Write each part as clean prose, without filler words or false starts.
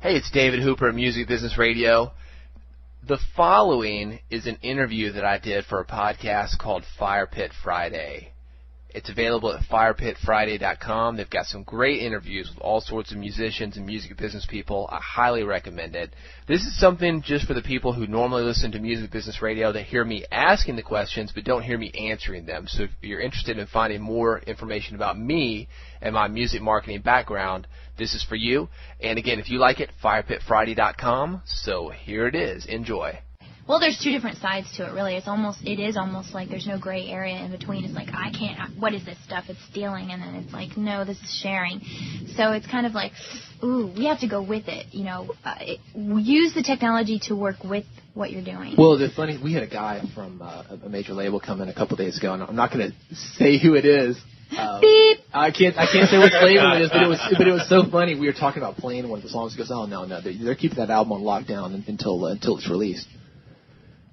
Hey, it's David Hooper at Music Business Radio. The following is an interview that I did for a podcast called Fire Pit Friday. It's available at firepitfriday.com. They've got some great interviews with all sorts of musicians and music business people. I highly recommend it. This is something just for the people who normally listen to Music Business Radio that hear me asking the questions but don't hear me answering them. So if you're interested in finding more information about me and my music marketing background, this is for you. And again, if you like it, firepitfriday.com. So here it is. Enjoy. Well, there's two different sides to it, really. It is almost like there's no gray area in between. It's like, what is this stuff? It's stealing. And then it's like, no, this is sharing. So it's kind of like, ooh, we have to go with it. Use the technology to work with what you're doing. Well, we had a guy from a major label come in a couple days ago, and I'm not going to say who it is. Beep. I can't say which label it is, but it was so funny. We were talking about playing one of the songs. He goes, oh, no, they're keeping that album on lockdown until it's released.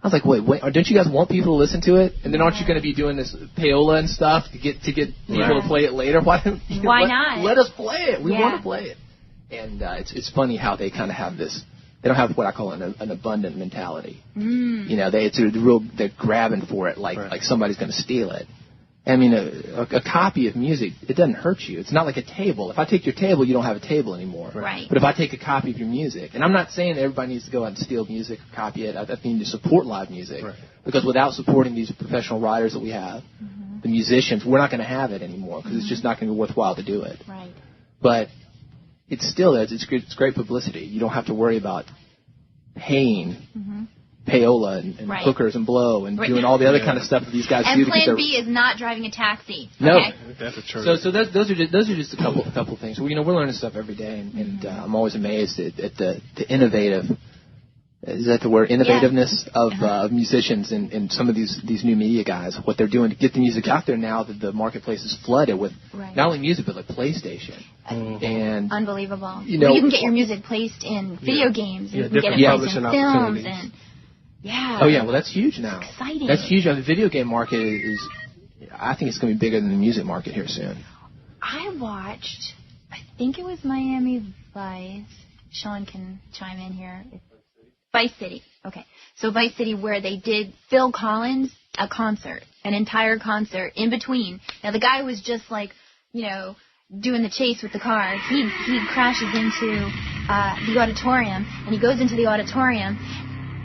I was like, wait, don't you guys want people to listen to it? And then aren't you going to be doing this payola and stuff to get people to play it later? Why not? Let us play it. We want to play it. And it's funny how they kind of have this. They don't have what I call an abundant mentality. They're grabbing for it like somebody's going to steal it. I mean, a copy of music, it doesn't hurt you. It's not like a table. If I take your table, you don't have a table anymore. Right. But if I take a copy of your music, and I'm not saying that everybody needs to go out and steal music or copy it. I think you need to support live music. Right. Because without supporting these professional writers that we have, the musicians, we're not going to have it anymore because it's just not going to be worthwhile to do it. Right. But it's great publicity. You don't have to worry about paying payola and hookers and blow and doing all the other kind of stuff that these guys do. And Plan B is not driving a taxi. No. Okay? That's a church. So those are just a couple things. We're learning stuff every day, and I'm always amazed at the innovative. Is that the word? Innovativeness of musicians and some of these new media guys. What they're doing to get the music out there now that the marketplace is flooded with not only music but like PlayStation. And unbelievable. You can get your music placed in video games. You can get it placed in films and. Yeah. Oh, yeah. Well, that's huge now. It's exciting. That's huge. The video game market I think it's going to be bigger than the music market here soon. I watched, I think it was Miami Vice. Sean can chime in here. Vice City. Okay. So Vice City, where they did Phil Collins, a concert, an entire concert in between. Now, the guy was just like, doing the chase with the car. He crashes into the auditorium, and he goes into the auditorium,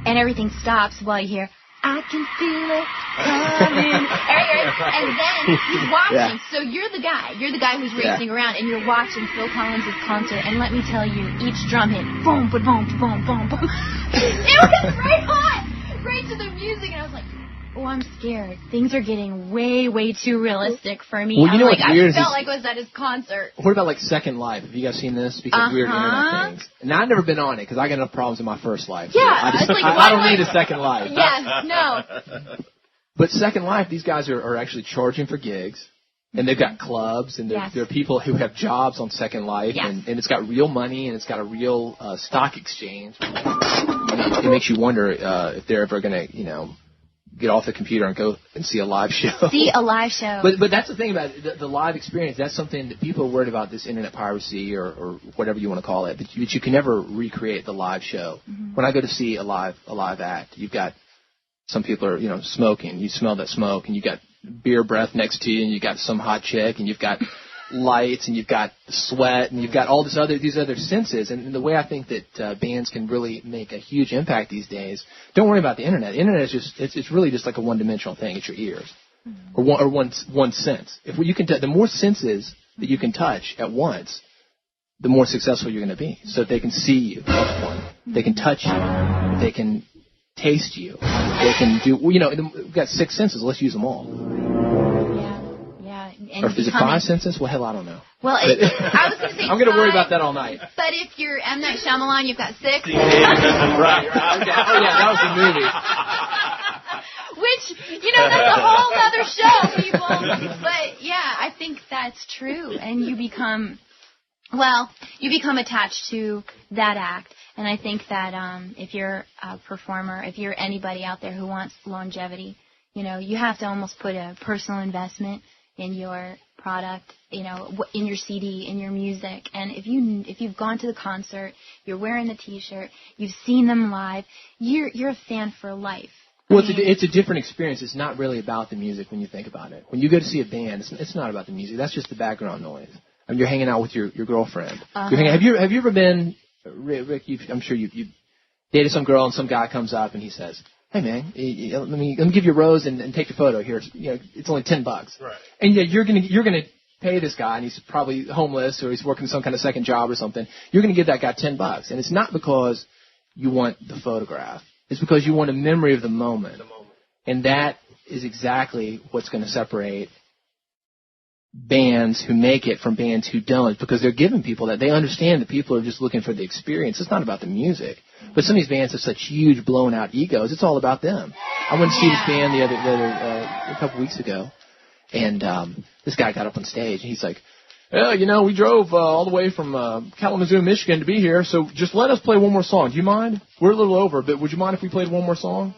and everything stops while you hear, I can feel it coming. And then he's watching. Yeah. So you're the guy who's racing around, and you're watching Phil Collins' concert. And let me tell you, each drum hit, boom, boom, boom, boom, boom, boom. It was right hot, right to the music. And I was like, oh, I'm scared. Things are getting way, way too realistic for me. Well, what's weird I felt like I was at his concert. What about Second Life? Have you guys seen this? Speaking of weird internet things. And I've never been on it because I got enough problems in my first life. Yeah. I don't need a Second Life. Yes, no. But Second Life, these guys are actually charging for gigs. And they've got clubs, and there are people who have jobs on Second Life, and it's got real money, and it's got a real stock exchange. It makes you wonder if they're ever going to, get off the computer and go and see a live show. See a live show. But that's the thing about the live experience. That's something that people are worried about, this internet piracy or whatever you want to call it. But you can never recreate the live show. Mm-hmm. When I go to see a live act, you've got some people are smoking. You smell that smoke, and you got beer breath next to you, and you got some hot chick, and you've got lights, and you've got sweat, and you've got all these other senses. And the way I think that bands can really make a huge impact these days, don't worry about the internet. The internet is it's really just like a one-dimensional thing. It's your ears, or one sense. If you can, the more senses that you can touch at once, the more successful you're going to be. So if they can see you, that's one. They can touch you. They can taste you. They can do. We've got 6 senses. Let's use them all. And or is it 5 senses? Well, hell, I don't know. Well, I was going to say I'm going to worry about that all night. But if you're M. Night Shyamalan, you've got 6. Right. Okay. Oh, yeah, that was the movie. Which, that's a whole other show, people. But, yeah, I think that's true. And you become attached to that act. And I think that if you're a performer, if you're anybody out there who wants longevity, you have to almost put a personal investment in your product, you know, in your CD, in your music. And if you've gone to the concert, you're wearing the T-shirt, you've seen them live, you're a fan for life. Well, it's a different experience. It's not really about the music when you think about it. When you go to see a band, it's not about the music. That's just the background noise. I mean, you're hanging out with your girlfriend. Have you ever been, Rick? I'm sure you dated some girl and some guy comes up and he says, "Hey man, let me give you a rose and take your photo here. It's only $10." Right. And you're gonna pay this guy, and he's probably homeless or he's working some kind of second job or something. You're gonna give that guy $10, and it's not because you want the photograph. It's because you want a memory of the moment. And that is exactly what's going to separate bands who make it from bands who don't, because they're giving people that. They understand that people are just looking for the experience. It's not about the music. But some of these bands have such huge, blown-out egos. It's all about them. I went to see this band a couple weeks ago, and this guy got up on stage, and he's like, "Yeah, we drove all the way from Kalamazoo, Michigan to be here, so just let us play one more song. Do you mind? We're a little over, but would you mind if we played one more song?"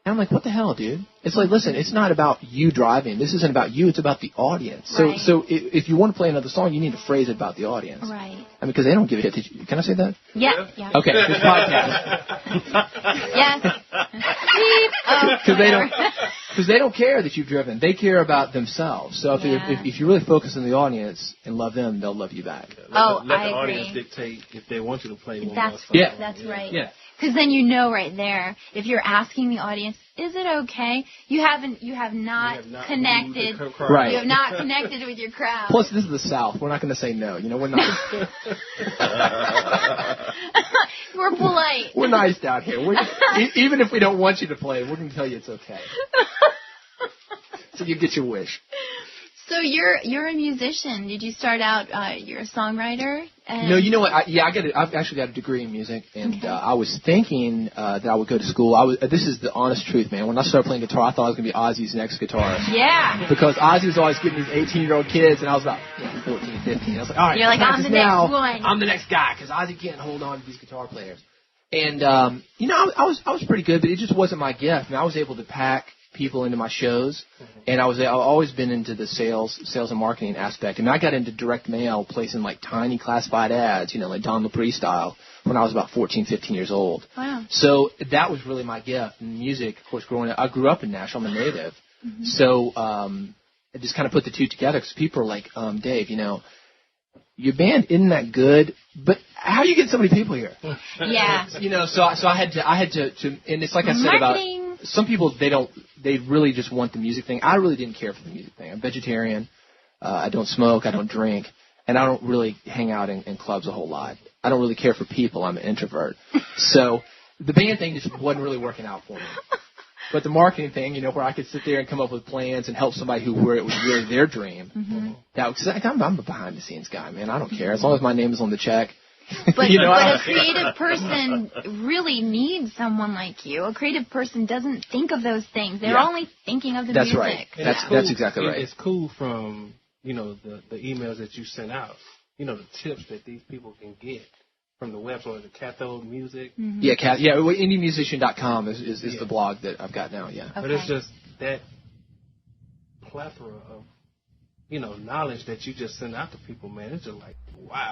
And I'm like, what the hell, dude? It's like, listen, it's not about you driving. This isn't about you. It's about the audience. Right. So if you want to play another song, you need to phrase it about the audience. Right. I mean, because they don't give a shit. Can I say that? Yeah. Okay, this podcast. Yes. Because they don't care that you've driven. They care about themselves. So if you really focus on the audience and love them, they'll love you back. Let the audience dictate if they want you to play one more song. Yeah. That's right. Yeah. Because then you know right there, if you're asking the audience, is it okay? You have not connected. Right. You have not connected with your crowd. Plus, this is the South. We're not going to say no. We're not. We're polite. We're nice down here. Even if we don't want you to play, we're going to tell you it's okay. So you get your wish. So you're a musician. Did you start out? You're a songwriter. No, you know what? I've actually got a degree in music, and I was thinking that I would go to school. This is the honest truth, man. When I started playing guitar, I thought I was going to be Ozzy's next guitarist. Yeah. Because Ozzy was always getting these 18-year-old kids, and I was about 14, 15. I was like, all right, you're like, I'm the next one. I'm the next guy, because Ozzy can't hold on to these guitar players. And I was pretty good, but it just wasn't my gift. And I was able to pack people into my shows, and I've always been into the sales and marketing aspect. I mean, I got into direct mail, placing like tiny classified ads, like Don Lapre style, when I was about 14, 15 years old. Wow. So that was really my gift. And music, of course, growing up, I grew up in Nashville. I'm a native. So I just kind of put the two together, because people are like, Dave, your band isn't that good, but how do you get so many people here? Yeah. So I had to, and it's like I said about some people, they really just want the music thing. I really didn't care for the music thing. I'm vegetarian. I don't smoke. I don't drink. And I don't really hang out in clubs a whole lot. I don't really care for people. I'm an introvert. So the band thing just wasn't really working out for me. But the marketing thing, where I could sit there and come up with plans and help somebody where it was really their dream. Because I'm a behind-the-scenes guy, man. I don't care. As long as my name is on the check. But a creative person really needs someone like you. A creative person doesn't think of those things. They're only thinking of the music. Right. That's exactly right. It's cool from, the emails that you sent out, the tips that these people can get from the website, the Cathode Music. Yeah, indiemusician.com is the blog that I've got now, yeah. Okay. But it's just that plethora of, knowledge that you just send out to people, man. It's just like, wow.